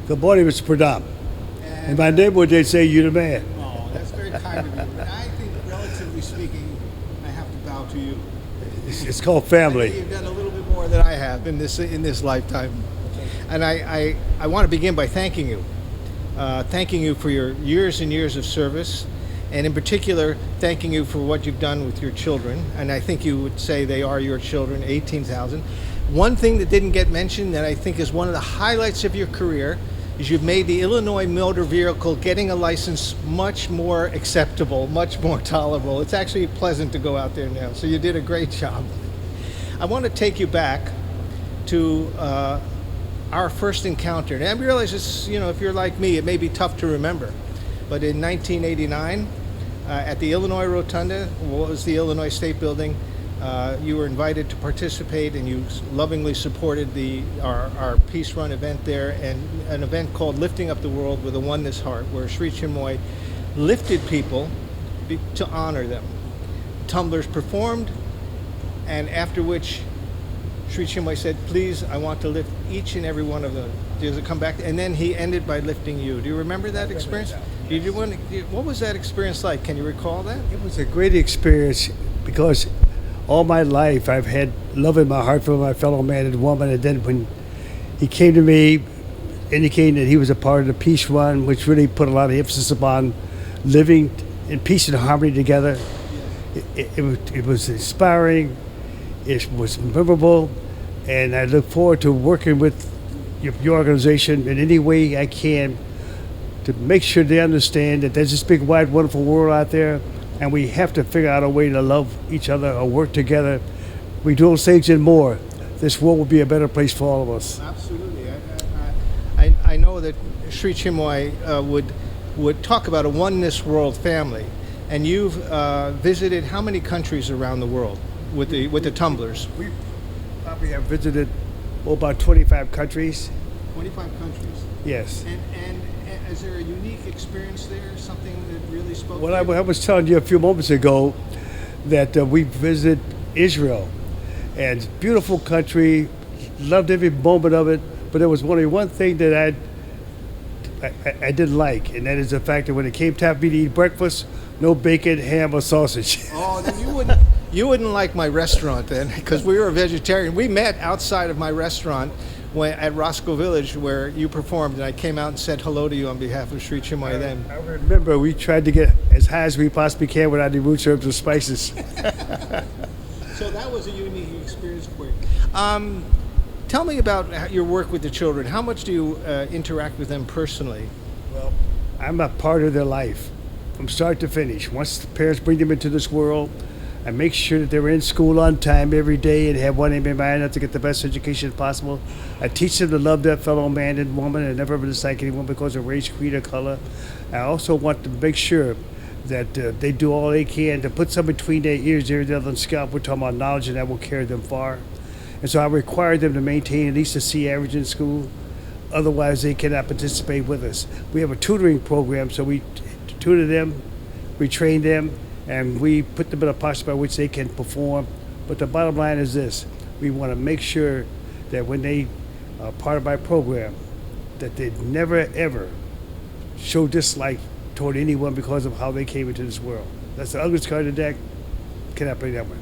Good morning, Mr. Pradam. In my neighborhood, they say you're the man. Oh, that's very kind of you. And I think, relatively speaking, I have to bow to you. It's called I family. think you've done a little bit more than I have in this lifetime. And I want to begin by thanking you. Thanking you for your years and years of service, and in particular, thanking you for what you've done with your children. And I think you would say they are your children, 18,000. One thing that didn't get mentioned that I think is one of the highlights of your career is you've made the Illinois motor vehicle getting a license much more acceptable, much more tolerable. It's actually pleasant to go out there now. So you did a great job. I want to take you back to our first encounter. And I realize it's, if you're like me, it may be tough to remember. But in 1989, at the Illinois Rotunda, what was the Illinois State Building, you were invited to participate, and you lovingly supported our Peace Run event there, and an event called Lifting Up the World with a Oneness Heart, where Sri Chinmoy lifted people to honor them. Tumblers performed, and after which Sri Chinmoy said, please, I want to lift each and every one of them. Does it come back? And then he ended by lifting you. Do you remember that experience? What was that experience like? Can you recall that? It was a great experience because all my life I've had love in my heart for my fellow man and woman. And then when he came to me indicating that he was a part of the Peace Run, which really put a lot of emphasis upon living in peace and harmony together, it was inspiring. It was memorable, and I look forward to working with your organization in any way I can to make sure they understand that there's this big, wide, wonderful world out there, and we have to figure out a way to love each other or work together. We do those things and more. This world will be a better place for all of us. Absolutely. I know that Sri Chinmoy would talk about a oneness world family, and you've visited how many countries around the world with the tumblers? We probably have visited about 25 countries. 25 countries. Yes. And is there a unique experience there? Something that really spoke Well, to you? I was telling you a few moments ago that we visited Israel, and beautiful country, loved every moment of it. But there was only one thing that I didn't like, and that is the fact that when it came time for me to eat breakfast, no bacon, ham, or sausage. Oh, then you wouldn't like my restaurant then, because we were a vegetarian. We met outside of my restaurant at Roscoe Village where you performed, and I came out and said hello to you on behalf of Sri Chinmoy then. I remember we tried to get as high as we possibly can without any roots, herbs, or spices. So that was a unique experience for you. Tell me about your work with the children. How much do you interact with them personally? Well, I'm a part of their life from start to finish. Once the parents bring them into this world, I make sure that they're in school on time every day and have one aim in mind to get the best education possible. I teach them to love their fellow man and woman and never dislike anyone because of race, creed, or color. I also want to make sure that they do all they can to put something between their ears, their other scalp. We're talking about knowledge, and that will carry them far. And so I require them to maintain at least a C average in school. Otherwise, they cannot participate with us. We have a tutoring program, so we tutor them, we train them, and we put them in a posture by which they can perform. But the bottom line is this: we want to make sure that when they are part of my program, that they never ever show dislike toward anyone because of how they came into this world. That's the ugliest card in the deck. Cannot play that one.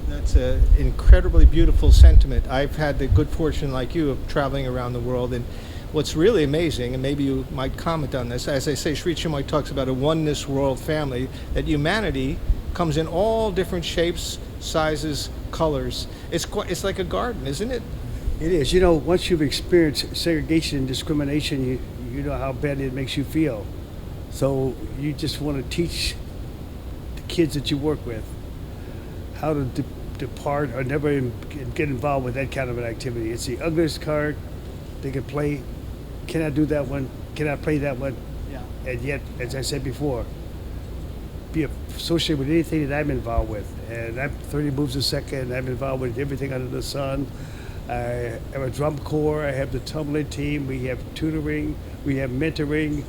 That's an incredibly beautiful sentiment. I've had the good fortune, like you, of traveling around the world, and what's really amazing, and maybe you might comment on this, as I say, Sri Chinmoy talks about a oneness world family, that humanity comes in all different shapes, sizes, colors. It's like a garden, isn't it? It is. Once you've experienced segregation and discrimination, you know how badly it makes you feel. So you just want to teach the kids that you work with how to depart or never get involved with that kind of an activity. It's the ugliest card they can play. Cannot do that one. Cannot play that one. Yeah. And yet, as I said before, be associated with anything that I'm involved with. And I'm 30 moves a second. I'm involved with everything under the sun. I have a drum corps. I have the tumbling team. We have tutoring. We have mentoring.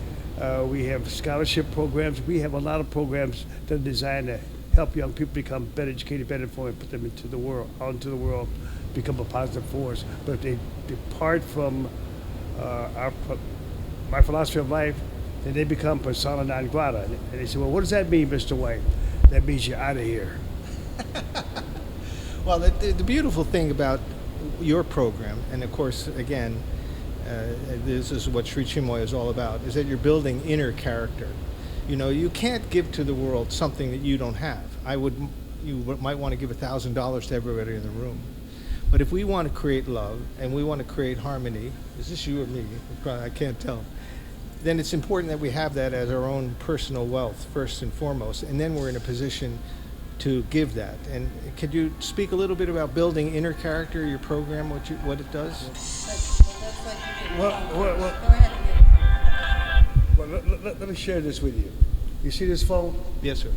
We have scholarship programs. We have a lot of programs that are designed to help young people become better educated, better informed, put them into the world, out into the world, become a positive force. But if they depart from our my philosophy of life, then they become persona non grata. And they say, well, what does that mean, Mr. White? That means you're out of here. Well, the beautiful thing about your program, and of course, again, this is what Sri Chinmoy is all about, is that you're building inner character. You know, you can't give to the world something that you don't have. You might want to give $1,000 to everybody in the room. But if we want to create love and we want to create harmony, is this you or me? I can't tell. Then it's important that we have that as our own personal wealth, first and foremost, and then we're in a position to give that. And could you speak a little bit about building inner character, your program, what it does? Well, Go ahead and get it. well, let me share this with you. You see this phone? Yes, sir.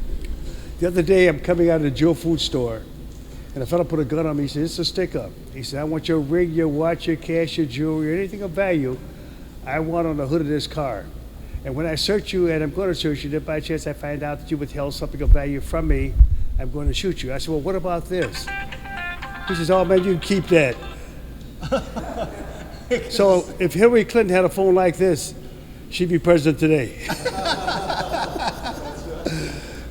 The other day, I'm coming out of the Joe Food store, and a fellow put a gun on me. He said, it's a stick-up. He said, I want your ring, your watch, your cash, your jewelry, anything of value I want on the hood of this car. And when I search you, and I'm going to search you, if by chance I find out that you withheld something of value from me, I'm going to shoot you. I said, well, what about this? He says, oh, man, you can keep that. So if Hillary Clinton had a phone like this, she'd be president today.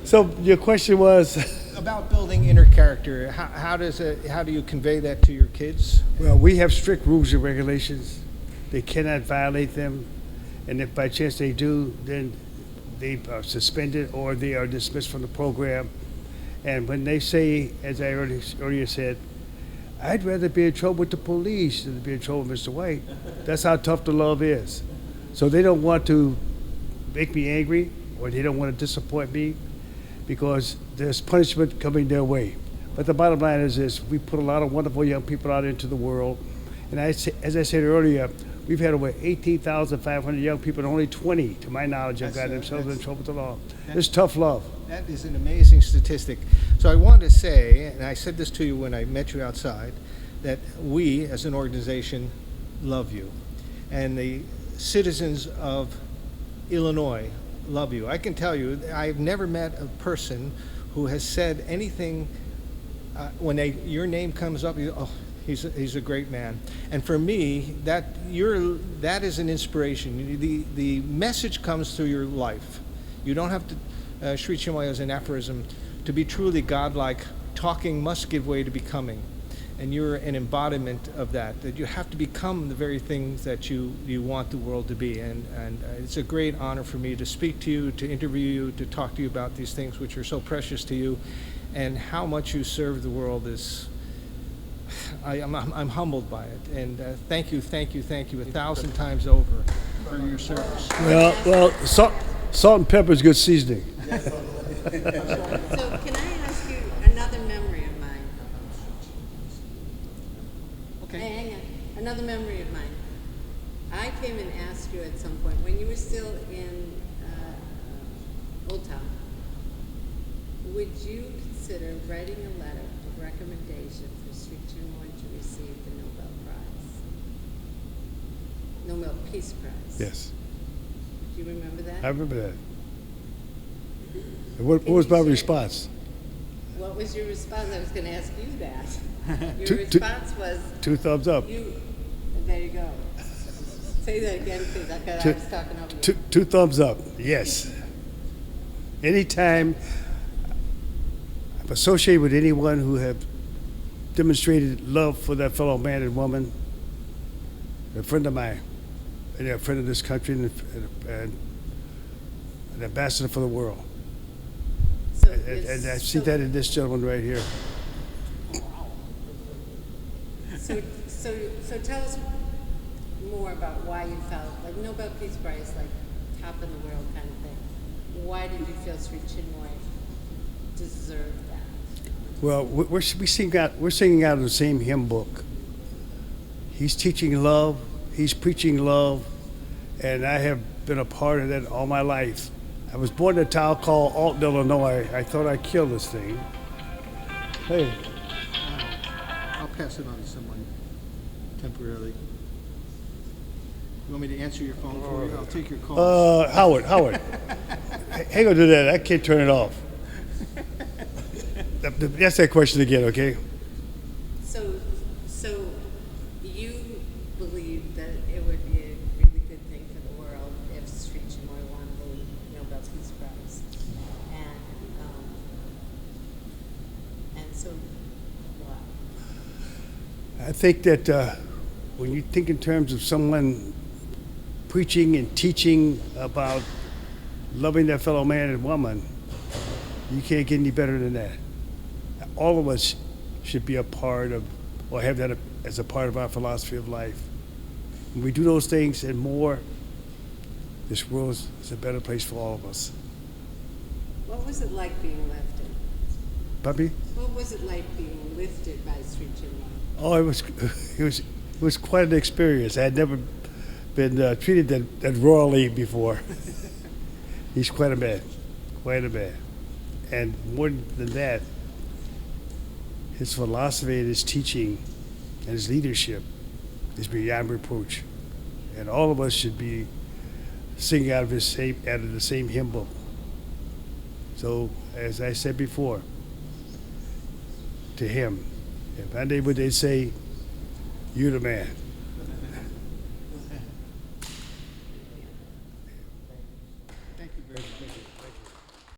So your question was? About building inner character, how do you convey that to your kids? Well, we have strict rules and regulations. They cannot violate them. And if by chance they do, then they are suspended or they are dismissed from the program. And when they say, as I earlier said, I'd rather be in trouble with the police than to be in trouble with Mr. White. That's how tough the love is. So they don't want to make me angry or they don't want to disappoint me because there's punishment coming their way. But the bottom line is this, we put a lot of wonderful young people out into the world. And as I said earlier, we've had over 18,500 young people and only 20, to my knowledge, have gotten themselves in trouble with the law. It's tough love. That is an amazing statistic. So I wanted to say, and I said this to you when I met you outside, that we as an organization love you. And the citizens of Illinois love you. I can tell you, I've never met a person who has said anything when your name comes up, oh, he's a great man. And for me, that is an inspiration. The message comes through your life. You don't have to, Sri Chinmoy has an aphorism, to be truly godlike, talking must give way to becoming. And you're an embodiment of that you have to become the very things that you want the world to be. And it's a great honor for me to speak to you, to interview you, to talk to you about these things which are so precious to you, and how much you serve the world is, I'm humbled by it. And thank you 1,000 times over for your service. Well, salt and pepper is good seasoning. So can I ask you another memory of mine? Okay. Hang on. Another memory of mine. I came and asked you at some point, when you were still in Old Town, would you consider writing a letter of recommendation for Sri Chinmoy to receive the Nobel Prize? Nobel Peace Prize. Yes, Do you remember that? I remember that. And what was my response? What was your response? I was going to ask you that. Your Two- response was, 2 thumbs up. there you go. Say that again, please, because I was talking over you. Two thumbs up, yes. Anytime I'm associated with anyone who have demonstrated love for their fellow man and woman, a friend of mine, and a friend of this country, and an ambassador for the world. So And I see that in this gentleman right here. So tell us more about why you felt like Nobel Peace Prize, like top in the world kind of thing. Why did you feel Sri Chinmoy deserved that? Well, we're singing out of the same hymn book. He's teaching love, he's preaching love, and I have been a part of that all my life. I was born in a town called Alton, Illinois. I thought I'd kill this thing. Hey, I'll pass it on to someone temporarily. You want me to answer your phone for you? I'll take your call. Howard. Hang on to that. I can't turn it off. Ask that question again, okay? So you believe that it would be a really good thing for the world sense of what? I think that when you think in terms of someone preaching and teaching about loving their fellow man and woman, you can't get any better than that. All of us should be a part of, or have that as a part of our philosophy of life. When we do those things and more, this world is a better place for all of us. What was it like being lifted? Puppy? What was it like being lifted by Sri Chinmoy? Oh, it was quite an experience. I had never been treated that royally before. He's quite a man, quite a man. And more than that, his philosophy and his teaching and his leadership is beyond reproach. And all of us should be singing out of the same hymn book. So, as I said before, to him, if one day would they say, "You're the man,"